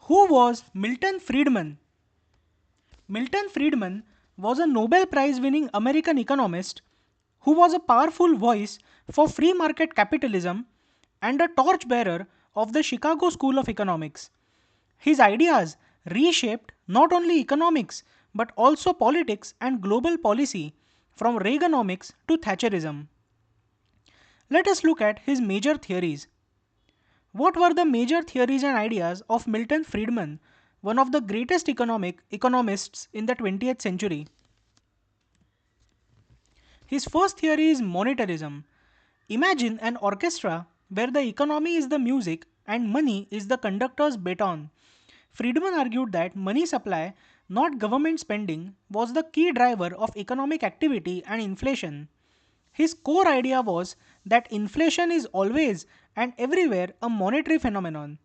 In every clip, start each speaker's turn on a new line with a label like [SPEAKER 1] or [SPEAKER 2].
[SPEAKER 1] Who was Milton Friedman? Milton Friedman was a Nobel Prize winning American economist who was a powerful voice for free market capitalism and a torchbearer of the Chicago School of Economics. His ideas reshaped not only economics but also politics and global policy from Reaganomics to Thatcherism. Let us look at his major theories. What were the major theories and ideas of Milton Friedman, one of the greatest economists in the 20th century? His first theory is monetarism. Imagine an orchestra where the economy is the music and money is the conductor's baton. Friedman argued that money supply, not government spending, was the key driver of economic activity and inflation. His core idea was that inflation is always and everywhere a monetary phenomenon.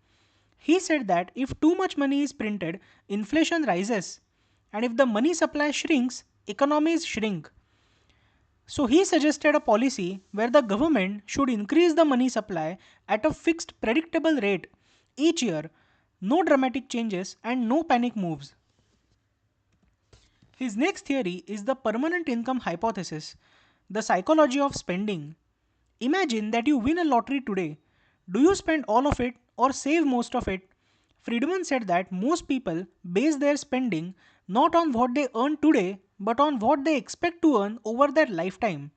[SPEAKER 1] He said that if too much money is printed, inflation rises, and if the money supply shrinks, economies shrink. So he suggested a policy where the government should increase the money supply at a fixed predictable rate each year, no dramatic changes and no panic moves. His next theory is the permanent income hypothesis, the psychology of spending. Imagine that you win a lottery today. Do you spend all of it or save most of it? Friedman said that most people base their spending not on what they earn today but on what they expect to earn over their lifetime.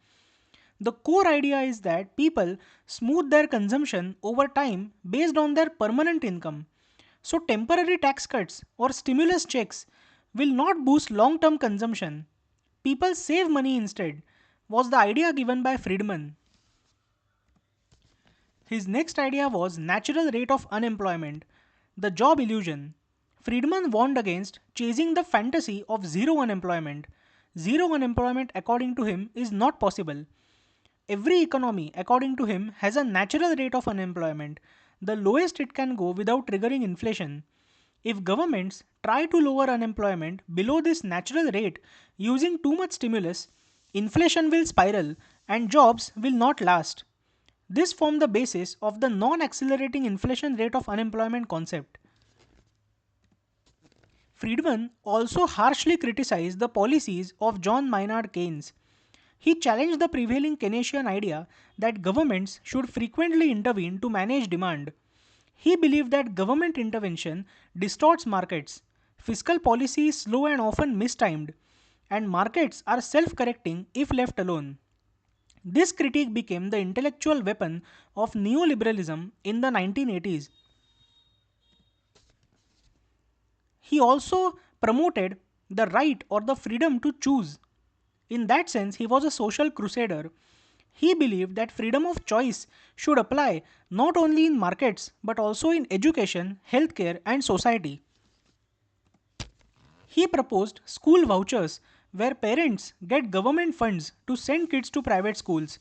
[SPEAKER 1] The core idea is that people smooth their consumption over time based on their permanent income. So, temporary tax cuts or stimulus checks will not boost long term consumption. People save money instead, was the idea given by Friedman. His next idea was natural rate of unemployment, the job illusion. Friedman warned against chasing the fantasy of zero unemployment. Zero unemployment, according to him, is not possible. Every economy, according to him, has a natural rate of unemployment, the lowest it can go without triggering inflation. If governments try to lower unemployment below this natural rate using too much stimulus, inflation will spiral and jobs will not last. This formed the basis of the non-accelerating inflation rate of unemployment concept. Friedman also harshly criticized the policies of John Maynard Keynes. He challenged the prevailing Keynesian idea that governments should frequently intervene to manage demand. He believed that government intervention distorts markets, fiscal policy is slow and often mistimed, and markets are self correcting if left alone. This critique became the intellectual weapon of neoliberalism in the 1980s. He also promoted the right or the freedom to choose. In that sense, he was a social crusader. He believed that freedom of choice should apply not only in markets but also in education, healthcare, and society. He proposed school vouchers where parents get government funds to send kids to private schools.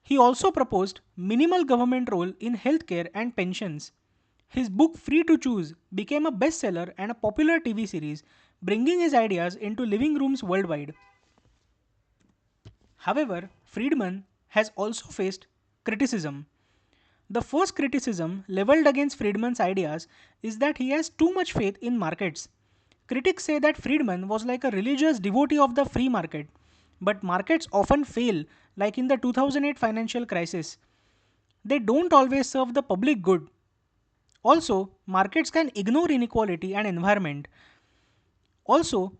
[SPEAKER 1] He also proposed minimal government role in healthcare and pensions. His book Free to Choose became a bestseller and a popular TV series, bringing his ideas into living rooms worldwide. However, Friedman has also faced criticism. The first criticism leveled against Friedman's ideas is that he has too much faith in markets. Critics say that Friedman was like a religious devotee of the free market, but markets often fail, like in the 2008 financial crisis. They don't always serve the public good. Also, markets can ignore inequality and environment. Also,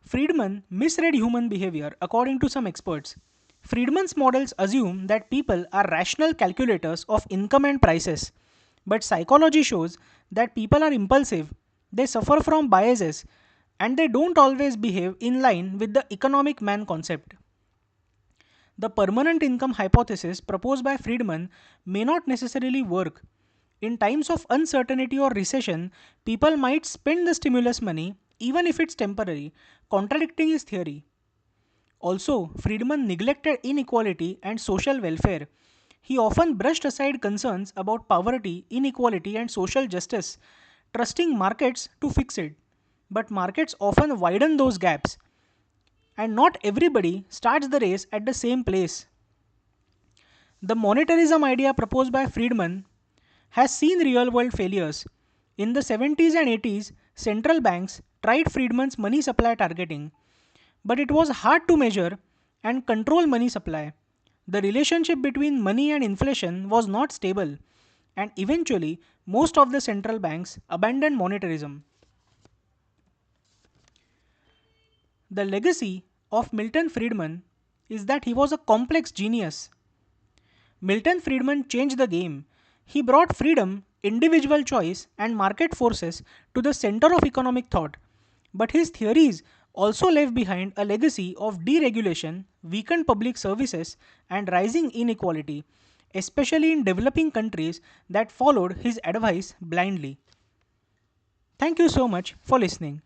[SPEAKER 1] Friedman misread human behavior according to some experts. Friedman's models assume that people are rational calculators of income and prices, but psychology shows that people are impulsive, they suffer from biases, and they don't always behave in line with the economic man concept. The permanent income hypothesis proposed by Friedman may not necessarily work. In times of uncertainty or recession, people might spend the stimulus money even if it's temporary, contradicting his theory. Also, Friedman neglected inequality and social welfare. He often brushed aside concerns about poverty, inequality, and social justice, trusting markets to fix it. But markets often widen those gaps, and not everybody starts the race at the same place. The monetarism idea proposed by Friedman has seen real world failures. In the 70s and 80s, central banks tried Friedman's money supply targeting, but it was hard to measure and control money supply. The relationship between money and inflation was not stable, and eventually, most of the central banks abandoned monetarism. The legacy of Milton Friedman is that he was a complex genius. Milton Friedman changed the game. He brought freedom, individual choice, and market forces to the center of economic thought. But his theories also left behind a legacy of deregulation, weakened public services, and rising inequality, especially in developing countries that followed his advice blindly. Thank you so much for listening.